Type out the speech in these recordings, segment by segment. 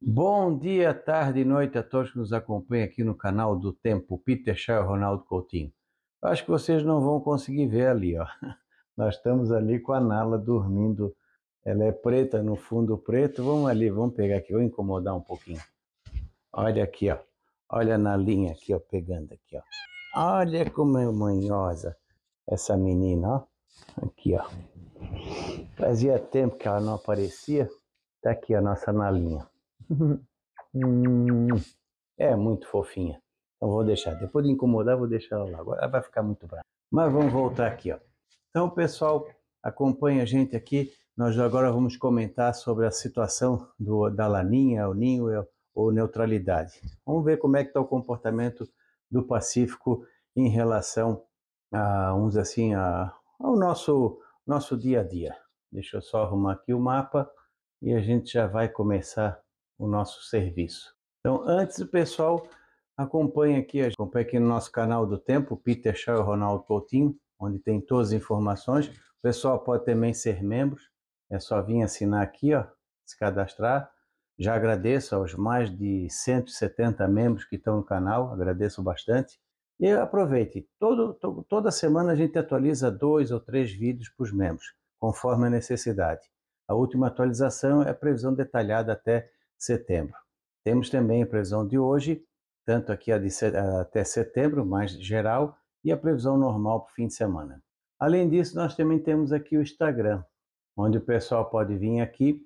Bom dia, tarde e noite a todos que nos acompanham aqui no canal do Tempo, Peter Shaw e Ronaldo Coutinho. Eu acho que vocês não vão conseguir ver ali, ó. Nós estamos ali com a Nala dormindo. Ela é preta, no fundo preto. Vamos ali, vamos pegar aqui, vou incomodar um pouquinho. Olha aqui, ó. Olha a Nalinha aqui, ó, pegando aqui, ó. Olha como é manhosa essa menina, ó. Aqui, ó. Fazia tempo que ela não aparecia. Tá aqui a nossa Nalinha. Hum, É muito fofinha. Então vou deixar. Depois de incomodar, vou deixar ela lá. Agora ela vai ficar muito brava. Mas vamos voltar aqui, ó. Então, pessoal, acompanha a gente aqui. Nós agora vamos comentar sobre a situação da Laninha, o Ninho ou neutralidade. Vamos ver como é que está o comportamento do Pacífico em relação vamos dizer assim, ao nosso dia a dia. Deixa eu só arrumar aqui o mapa e a gente já vai começar o nosso serviço. Então, antes o pessoal acompanha aqui no nosso canal do Tempo, Peter Shaw e Ronaldo Coutinho, onde tem todas as informações. O pessoal pode também ser membros, é só vir assinar aqui, ó, se cadastrar. Já agradeço aos mais de 170 membros que estão no canal, agradeço bastante. E aproveite, toda semana a gente atualiza 2 ou 3 vídeos para os membros, conforme a necessidade. A última atualização é a previsão detalhada até setembro. Temos também a previsão de hoje, tanto aqui até setembro, mais geral, e a previsão normal para o fim de semana. Além disso, nós também temos aqui o Instagram, onde o pessoal pode vir aqui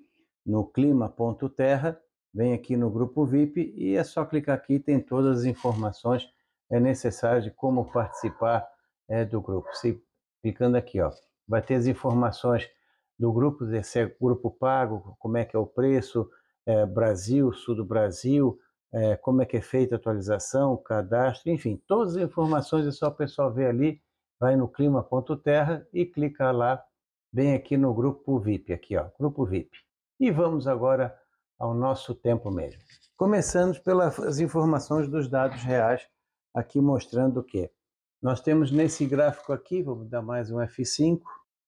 no clima.terra, vem aqui no grupo VIP e é só clicar aqui, tem todas as informações necessárias de como participar do grupo. Clicando aqui, ó, vai ter as informações do grupo, se é grupo pago, como é que é o preço, Brasil, sul do Brasil, como é que é feita a atualização, cadastro, enfim, todas as informações é só o pessoal ver ali, vai no clima.terra e clica lá, bem aqui no grupo VIP, aqui ó, grupo VIP. E vamos agora ao nosso tempo mesmo. Começando pelas informações dos dados reais, aqui mostrando o que? Nós temos nesse gráfico aqui, vamos dar mais um F5,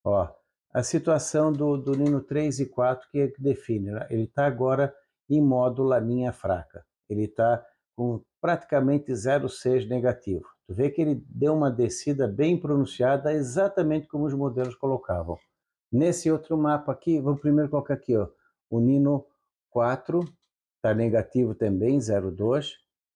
ó, a situação do Nino 3 e 4 que define, né? Ele está agora em modo laninha fraca. Ele está com praticamente 0,6 negativo. Tu vê que ele deu uma descida bem pronunciada, exatamente como os modelos colocavam. Nesse outro mapa aqui, vou primeiro colocar aqui, ó, o Nino 4 está negativo também, 0,2.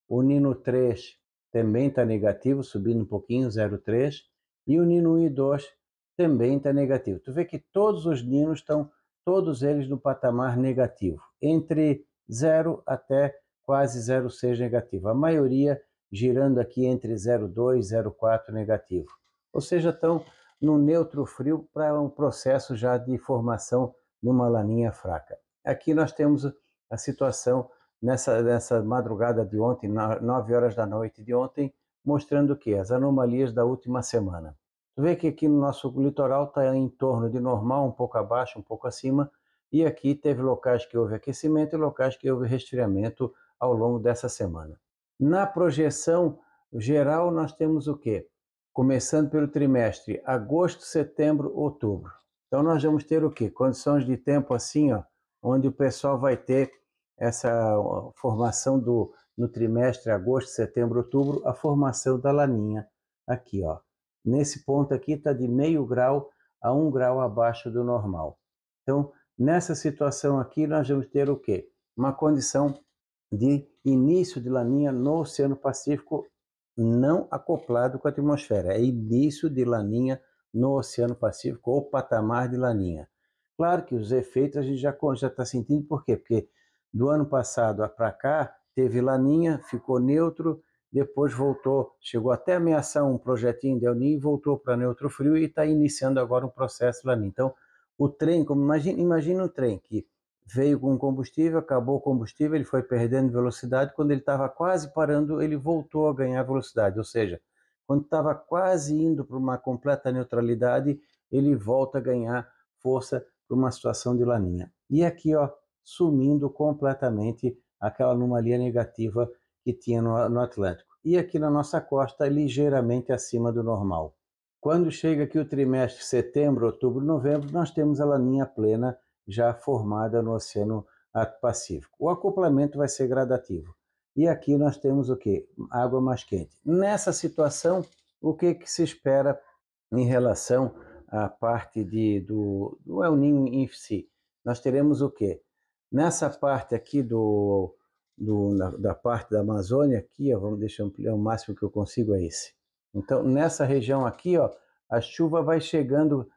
O Nino 3 também está negativo, subindo um pouquinho, 0,3. E o Nino 1 e 2 também está negativo. Tu vê que todos os ninos estão, todos eles no patamar negativo, entre 0 até quase 0,6 negativo. A maioria girando aqui entre 0,2 e 0,4 negativo. Ou seja, estão no neutro frio para um processo já de formação de uma laninha fraca. Aqui nós temos a situação nessa madrugada de ontem, 9 horas da noite de ontem, mostrando o que? As anomalias da última semana. Tu vê que aqui no nosso litoral está em torno de normal, um pouco abaixo, um pouco acima, e aqui teve locais que houve aquecimento e locais que houve resfriamento ao longo dessa semana. Na projeção geral, nós temos o quê? Começando pelo trimestre, agosto, setembro, outubro. Então nós vamos ter o quê? Condições de tempo assim, ó, onde o pessoal vai ter essa formação no trimestre, agosto, setembro, outubro, a formação da laninha aqui, ó. Nesse ponto aqui está de meio grau a 1 grau abaixo do normal. Então, nessa situação aqui, nós vamos ter o quê? Uma condição de início de laninha no Oceano Pacífico não acoplado com a atmosfera. É início de laninha no Oceano Pacífico ou patamar de laninha. Claro que os efeitos a gente já está sentindo, por quê? Porque do ano passado para cá teve laninha, ficou neutro, depois voltou, chegou até a ameaçar um projetinho de El Niño, voltou para neutro frio e está iniciando agora um processo laninha. Então, o trem, imagina um trem que veio com combustível, acabou o combustível, ele foi perdendo velocidade, quando ele estava quase parando, ele voltou a ganhar velocidade, ou seja, quando estava quase indo para uma completa neutralidade, ele volta a ganhar força para uma situação de laninha. E aqui, ó, sumindo completamente aquela anomalia negativa que tinha no Atlântico. E aqui na nossa costa, ligeiramente acima do normal. Quando chega aqui o trimestre setembro, outubro, novembro, nós temos a laninha plena já formada no Oceano Pacífico. O acoplamento vai ser gradativo. E aqui nós temos o quê? Água mais quente. Nessa situação, o que se espera em relação à parte do El Niño em si? Nós teremos o quê? Nessa parte aqui da parte da Amazônia, aqui, ó, deixa eu ampliar o máximo que eu consigo, é esse. Então, nessa região aqui, ó, a chuva vai chegando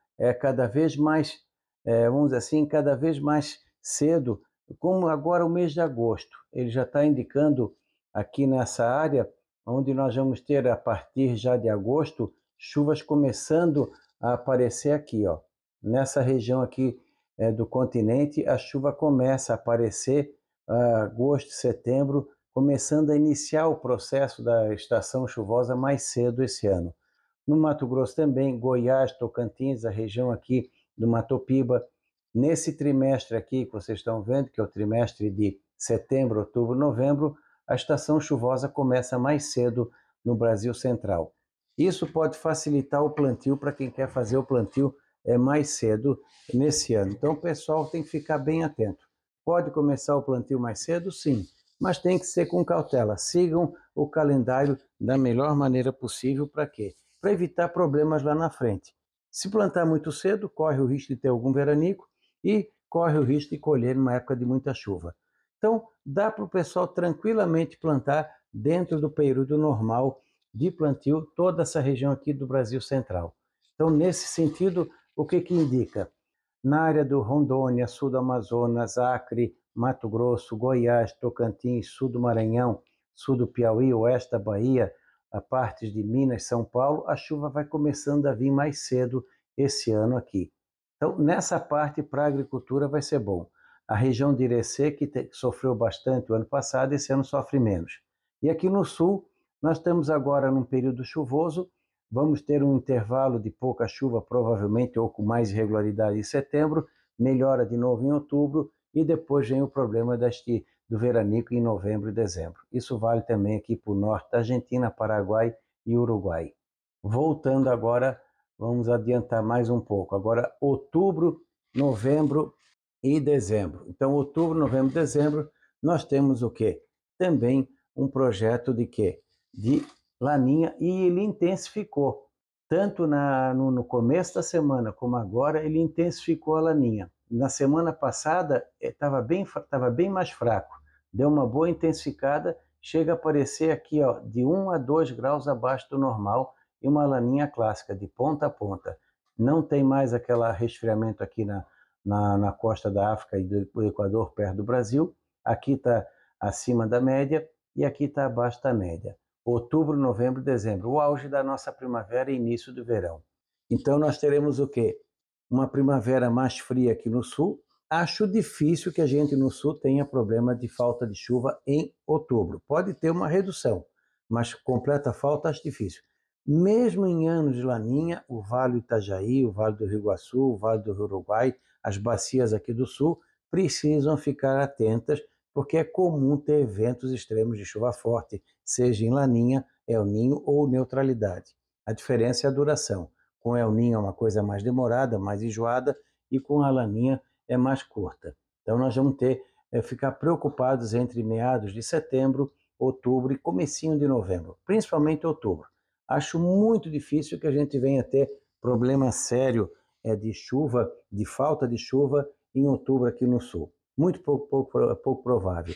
cada vez mais, vamos dizer assim, cada vez mais cedo, como agora o mês de agosto. Ele já está indicando aqui nessa área, onde nós vamos ter, a partir já de agosto, chuvas começando a aparecer aqui, ó. Nessa região aqui do continente, a chuva começa a aparecer agosto, setembro, começando a iniciar o processo da estação chuvosa mais cedo esse ano. No Mato Grosso também, Goiás, Tocantins, a região aqui do Matopiba. Nesse trimestre aqui que vocês estão vendo, que é o trimestre de setembro, outubro, novembro, a estação chuvosa começa mais cedo no Brasil Central. Isso pode facilitar o plantio para quem quer fazer o plantio mais cedo nesse ano. Então o pessoal tem que ficar bem atento. Pode começar o plantio mais cedo? Sim, mas tem que ser com cautela. Sigam o calendário da melhor maneira possível. Para quê? Para evitar problemas lá na frente. Se plantar muito cedo, corre o risco de ter algum veranico e corre o risco de colher numa época de muita chuva. Então, dá para o pessoal tranquilamente plantar dentro do período normal de plantio toda essa região aqui do Brasil Central. Então, nesse sentido, o que indica? Na área do Rondônia, sul do Amazonas, Acre, Mato Grosso, Goiás, Tocantins, sul do Maranhão, sul do Piauí, oeste da Bahia, a partes de Minas, São Paulo, a chuva vai começando a vir mais cedo esse ano aqui. Então, nessa parte, para a agricultura vai ser bom. A região de Irecê, que sofreu bastante o ano passado, esse ano sofre menos. E aqui no sul, nós estamos agora num período chuvoso, vamos ter um intervalo de pouca chuva, provavelmente, ou com mais irregularidade em setembro, melhora de novo em outubro, e depois vem o problema do veranico em novembro e dezembro. Isso vale também aqui para o norte da Argentina, Paraguai e Uruguai. Voltando agora, vamos adiantar mais um pouco. Agora, outubro, novembro e dezembro. Então, outubro, novembro e dezembro, nós temos o quê? Também um projeto de quê? De laninha, e ele intensificou. Tanto no começo da semana como agora, ele intensificou a laninha. Na semana passada, estava bem mais fraco. Deu uma boa intensificada, chega a aparecer aqui, ó, de 1 a 2 graus abaixo do normal, e uma laninha clássica, de ponta a ponta. Não tem mais aquele resfriamento aqui na costa da África e do Equador, perto do Brasil. Aqui está acima da média e aqui está abaixo da média. Outubro, novembro e dezembro, o auge da nossa primavera e início do verão. Então nós teremos o quê? Uma primavera mais fria aqui no sul. Acho difícil que a gente no sul tenha problema de falta de chuva em outubro. Pode ter uma redução, mas completa falta acho difícil. Mesmo em anos de laninha, o Vale do Itajaí, o Vale do Rio Iguaçu, o Vale do Uruguai, as bacias aqui do sul precisam ficar atentas, porque é comum ter eventos extremos de chuva forte, seja em laninha, El Niño ou neutralidade. A diferença é a duração. Com El Niño é uma coisa mais demorada, mais enjoada, e com a laninha é mais curta. Então nós vamos ficar preocupados entre meados de setembro, outubro e comecinho de novembro, principalmente outubro. Acho muito difícil que a gente venha ter problema sério de chuva, de falta de chuva em outubro aqui no sul. Muito pouco provável.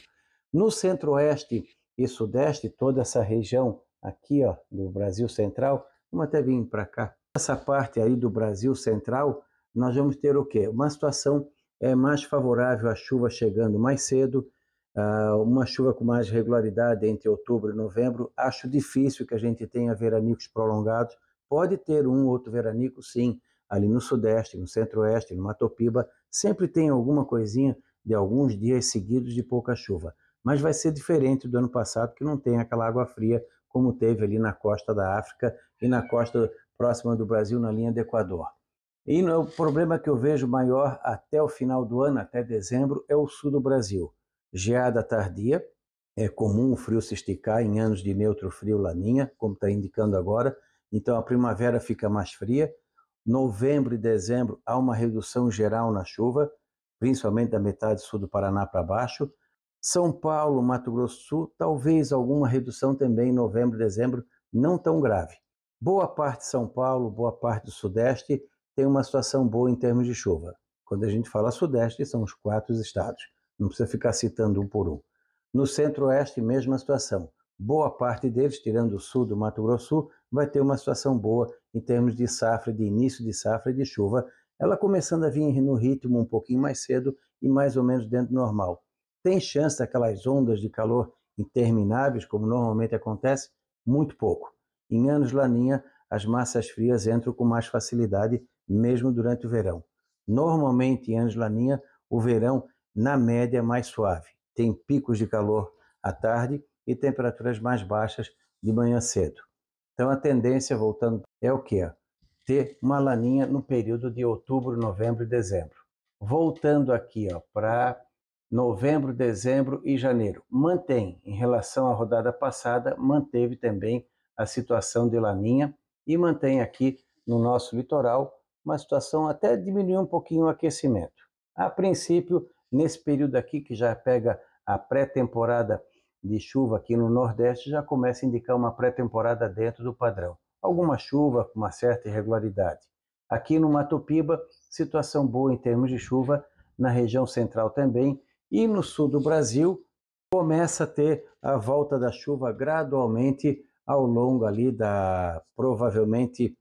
No centro-oeste e sudeste, toda essa região aqui, ó, do Brasil Central, vamos até vir para cá. Essa parte aí do Brasil Central, nós vamos ter o quê? Uma situação mais favorável à chuva chegando mais cedo, uma chuva com mais regularidade entre outubro e novembro. Acho difícil que a gente tenha veranicos prolongados. Pode ter um ou outro veranico, sim, ali no sudeste, no centro-oeste, no Matopiba, sempre tem alguma coisinha de alguns dias seguidos de pouca chuva. Mas vai ser diferente do ano passado, que não tem aquela água fria como teve ali na costa da África e na costa próxima do Brasil, na linha do Equador. E o problema que eu vejo maior até o final do ano, até dezembro, é o sul do Brasil. Geada tardia, é comum o frio se esticar em anos de neutro frio laninha, como está indicando agora, então a primavera fica mais fria. Novembro e dezembro há uma redução geral na chuva, principalmente da metade sul do Paraná para baixo. São Paulo, Mato Grosso do Sul, talvez alguma redução também em novembro, dezembro, não tão grave. Boa parte de São Paulo, boa parte do Sudeste tem uma situação boa em termos de chuva. Quando a gente fala Sudeste, são os 4 estados. Não precisa ficar citando um por um. No Centro-Oeste, mesma situação. Boa parte deles, tirando o sul do Mato Grosso do Sul, vai ter uma situação boa em termos de safra, de início de safra e de chuva. Ela começando a vir no ritmo um pouquinho mais cedo e mais ou menos dentro do normal. Tem chance daquelas ondas de calor intermináveis, como normalmente acontece? Muito pouco. Em anos laninha, as massas frias entram com mais facilidade, mesmo durante o verão. Normalmente, em anos laninha, o verão, na média, é mais suave. Tem picos de calor à tarde e temperaturas mais baixas de manhã cedo. Então, a tendência, voltando, é o quê? Ter uma laninha no período de outubro, novembro e dezembro. Voltando aqui para novembro, dezembro e janeiro. Mantém, em relação à rodada passada, manteve também a situação de laninha e mantém aqui no nosso litoral uma situação até diminuir um pouquinho o aquecimento. A princípio, nesse período aqui que já pega a pré-temporada de chuva aqui no Nordeste, já começa a indicar uma pré-temporada dentro do padrão. Alguma chuva com uma certa irregularidade. Aqui no Mato Piba, situação boa em termos de chuva, na região central também, e no sul do Brasil começa a ter a volta da chuva gradualmente ao longo ali provavelmente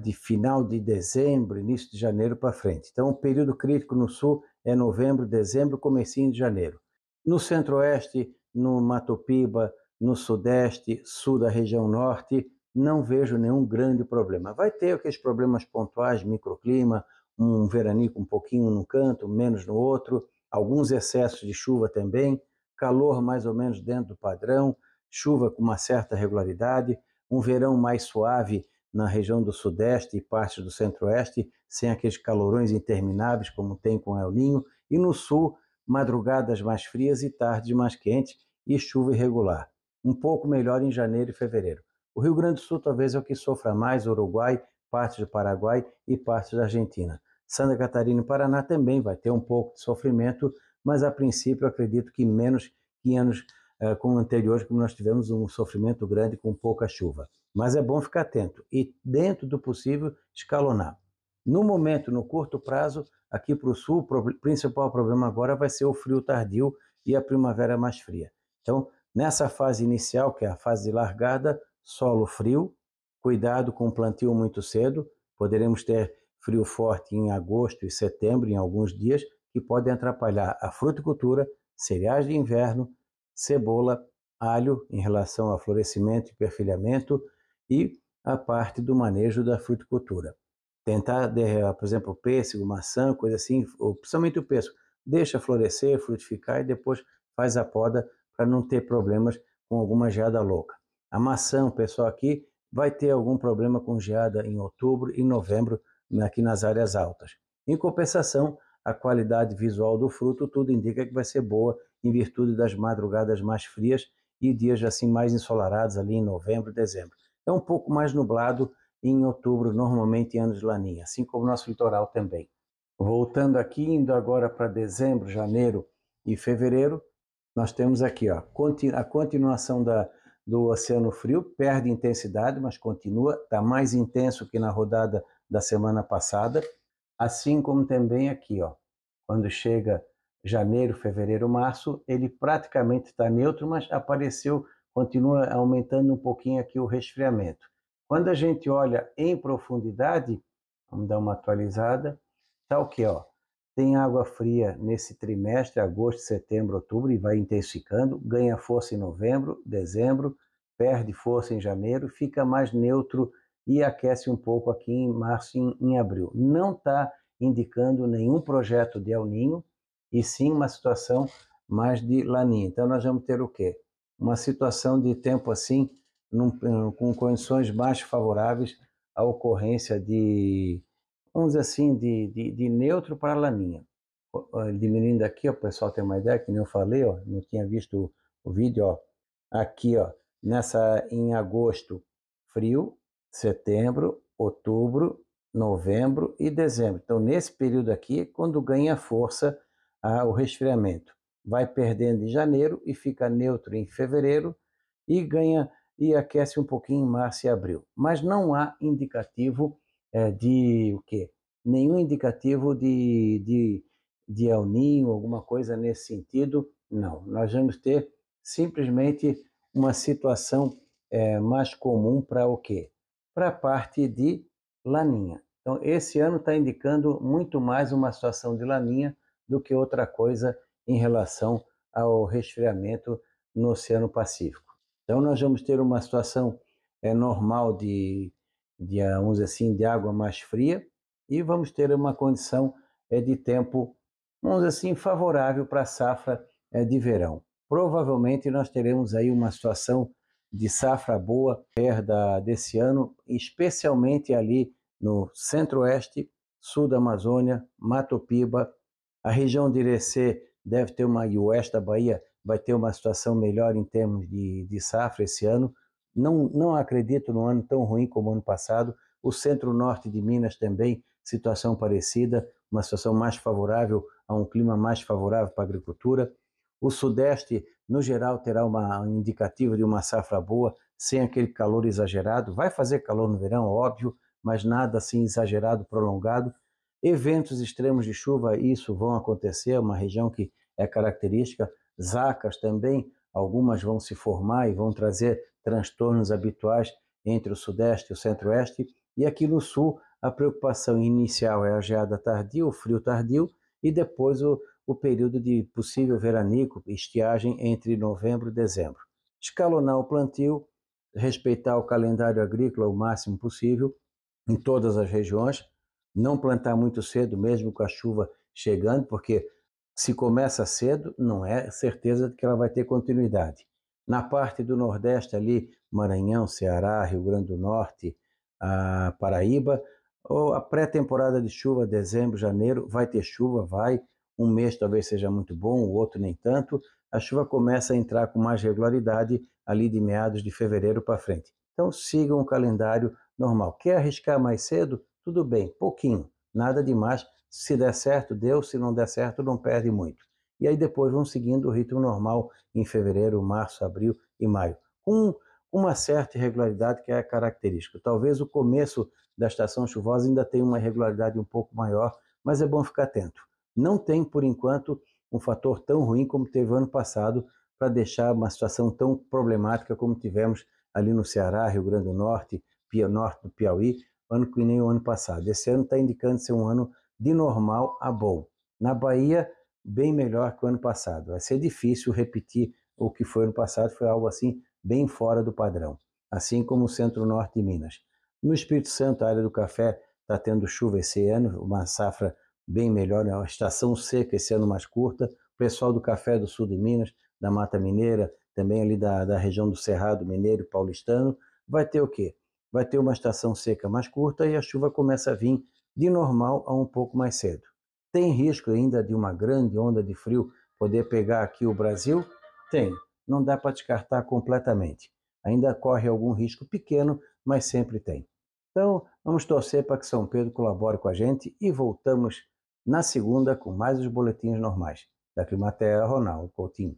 de final de dezembro, início de janeiro para frente. Então o período crítico no sul é novembro, dezembro, comecinho de janeiro. No centro-oeste, no Mato Piba, no sudeste, sul da região norte, não vejo nenhum grande problema. Vai ter aqueles problemas pontuais, microclima, um veranico um pouquinho num canto, menos no outro, alguns excessos de chuva também, calor mais ou menos dentro do padrão, chuva com uma certa regularidade, um verão mais suave na região do sudeste e partes do centro-oeste, sem aqueles calorões intermináveis como tem com El Niño, e no sul, madrugadas mais frias e tardes mais quentes e chuva irregular. Um pouco melhor em janeiro e fevereiro. O Rio Grande do Sul talvez é o que sofra mais, Uruguai, partes do Paraguai e partes da Argentina. Santa Catarina e Paraná também vai ter um pouco de sofrimento, mas a princípio eu acredito que menos que anos como anteriores, como nós tivemos um sofrimento grande com pouca chuva. Mas é bom ficar atento e, dentro do possível, escalonar. No momento, no curto prazo, aqui para o sul, o principal problema agora vai ser o frio tardio e a primavera mais fria. Então, nessa fase inicial, que é a fase de largada, solo frio, cuidado com o plantio muito cedo, poderemos ter frio forte em agosto e setembro, em alguns dias, que podem atrapalhar a fruticultura, cereais de inverno, cebola, alho em relação ao florescimento e perfilhamento e a parte do manejo da fruticultura. Tentar, por exemplo, pêssego, maçã, coisa assim, ou principalmente o pêssego, deixa florescer, frutificar e depois faz a poda para não ter problemas com alguma geada louca. A maçã, o pessoal aqui, vai ter algum problema com geada em outubro e novembro, aqui nas áreas altas. Em compensação, a qualidade visual do fruto, tudo indica que vai ser boa em virtude das madrugadas mais frias e dias assim mais ensolarados ali em novembro, dezembro. É um pouco mais nublado em outubro, normalmente em anos de laninha, assim como o nosso litoral também. Voltando aqui, indo agora para dezembro, janeiro e fevereiro, nós temos aqui a continuação do Oceano Frio, perde intensidade, mas continua, está mais intenso que na rodada da semana passada, assim como também aqui, quando chega janeiro, fevereiro, março, ele praticamente está neutro, mas continua aumentando um pouquinho aqui o resfriamento. Quando a gente olha em profundidade, vamos dar uma atualizada, está o quê? Tem água fria nesse trimestre, agosto, setembro, outubro, e vai intensificando, ganha força em novembro, dezembro, perde força em janeiro, fica mais neutro e aquece um pouco aqui em março e em abril. Não está indicando nenhum projeto de El Niño, e sim uma situação mais de laninha. Então nós vamos ter o quê? Uma situação de tempo assim, com condições mais favoráveis à ocorrência vamos dizer assim, de neutro para laninha. Diminuindo aqui, o pessoal tem uma ideia, que nem eu falei, não tinha visto o vídeo, aqui, em agosto, frio, setembro, outubro, novembro e dezembro. Então, nesse período aqui, quando ganha força o resfriamento, vai perdendo em janeiro e fica neutro em fevereiro e ganha e aquece um pouquinho em março e abril. Mas não há indicativo de o quê? Nenhum indicativo de El Niño, alguma coisa nesse sentido, não. Nós vamos ter simplesmente uma situação mais comum para o quê? Para a parte de Laninha. Então, esse ano está indicando muito mais uma situação de Laninha do que outra coisa em relação ao resfriamento no Oceano Pacífico. Então, nós vamos ter uma situação normal vamos dizer assim, de água mais fria e vamos ter uma condição de tempo, vamos dizer assim, favorável para a safra de verão. Provavelmente nós teremos aí uma situação de safra boa desse ano, especialmente ali no centro-oeste, sul da Amazônia, Mato Piba, a região de Irecê deve ter e o oeste da Bahia vai ter uma situação melhor em termos de safra esse ano. Não acredito num ano tão ruim como o ano passado. O centro-norte de Minas também, situação parecida, uma situação mais favorável, a um clima mais favorável para a agricultura. O sudeste, no geral, terá um indicativo de uma safra boa, sem aquele calor exagerado. Vai fazer calor no verão, óbvio, mas nada assim exagerado, prolongado. Eventos extremos de chuva, isso vão acontecer, é uma região que é característica. Zacas também, algumas vão se formar e vão trazer transtornos habituais entre o sudeste e o centro-oeste. E aqui no sul, a preocupação inicial é a geada tardia, o frio tardio, e depois o período de possível veranico, estiagem entre novembro e dezembro. Escalonar o plantio, respeitar o calendário agrícola o máximo possível em todas as regiões, não plantar muito cedo, mesmo com a chuva chegando, porque se começa cedo, não é certeza de que ela vai ter continuidade. Na parte do Nordeste ali, Maranhão, Ceará, Rio Grande do Norte, a Paraíba, ou a pré-temporada de chuva, dezembro, janeiro, vai ter chuva, vai. Um mês talvez seja muito bom, o outro nem tanto. A chuva começa a entrar com mais regularidade ali de meados de fevereiro para frente. Então sigam o calendário normal. Quer arriscar mais cedo? Tudo bem, pouquinho, nada demais. Se der certo, deu. Se não der certo, não perde muito. E aí depois vão seguindo o ritmo normal em fevereiro, março, abril e maio. Com uma certa irregularidade que é característica. Talvez o começo da estação chuvosa ainda tenha uma irregularidade um pouco maior, mas é bom ficar atento. Não tem, por enquanto, um fator tão ruim como teve ano passado para deixar uma situação tão problemática como tivemos ali no Ceará, Rio Grande do Norte, norte do Piauí, ano que nem o ano passado. Esse ano está indicando ser um ano de normal a bom. Na Bahia, bem melhor que o ano passado. Vai ser difícil repetir o que foi ano passado, foi algo assim bem fora do padrão, assim como o centro-norte de Minas. No Espírito Santo, a área do café está tendo chuva esse ano, uma safra bem melhor, né? Uma estação seca esse ano mais curta. O pessoal do café do sul de Minas, da Mata Mineira, também ali da região do Cerrado Mineiro e Paulistano, vai ter o quê? Vai ter uma estação seca mais curta e a chuva começa a vir de normal a um pouco mais cedo. Tem risco ainda de uma grande onda de frio poder pegar aqui o Brasil? Tem. Não dá para descartar completamente. Ainda corre algum risco pequeno, mas sempre tem. Então, vamos torcer para que São Pedro colabore com a gente e voltamos na segunda com mais os boletins normais. Da Climaterra, Ronaldo Coutinho.